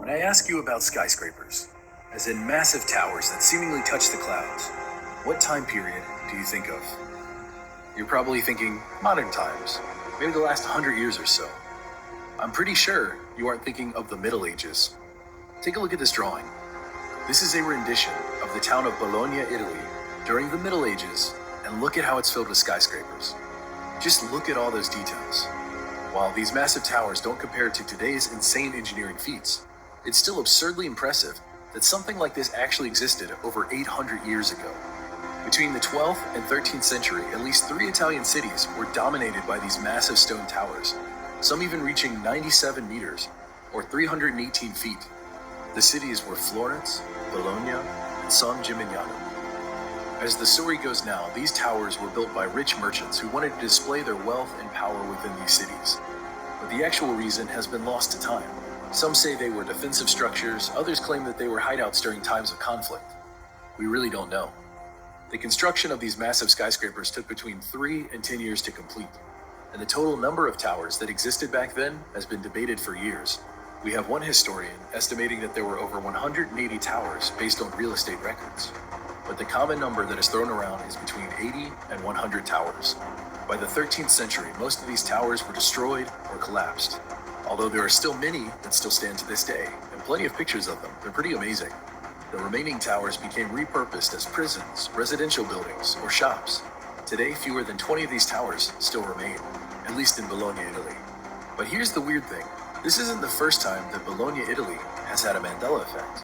When I ask you about skyscrapers, as in massive towers that seemingly touch the clouds, what time period do you think of? You're probably thinking modern times, maybe the last 100 years or so. I'm pretty sure you aren't thinking of the Middle Ages. Take a look at this drawing. This is a rendition of the town of Bologna, Italy, during the Middle Ages, and look at how it's filled with skyscrapers. Just look at all those details. While these massive towers don't compare to today's insane engineering feats, it's still absurdly impressive that something like this actually existed over 800 years ago. Between the 12th and 13th century, at least 3 Italian cities were dominated by these massive stone towers, some even reaching 97 meters, or 318 feet. The cities were Florence, Bologna, and San Gimignano. As the story goes now, these towers were built by rich merchants who wanted to display their wealth and power within these cities. But the actual reason has been lost to time. Some say they were defensive structures, others claim that they were hideouts during times of conflict. We really don't know. The construction of these massive skyscrapers took between 3 and 10 years to complete, and the total number of towers that existed back then has been debated for years. We have one historian estimating that there were over 180 towers based on real estate records. But the common number that is thrown around is between 80 and 100 towers. By the 13th century, most of these towers were destroyed or collapsed, although there are still many that still stand to this day, and plenty of pictures of them. They're pretty amazing. The remaining towers became repurposed as prisons, residential buildings, or shops. Today, fewer than 20 of these towers still remain, at least in Bologna, Italy. But here's the weird thing. This isn't the first time that Bologna, Italy has had a Mandela effect.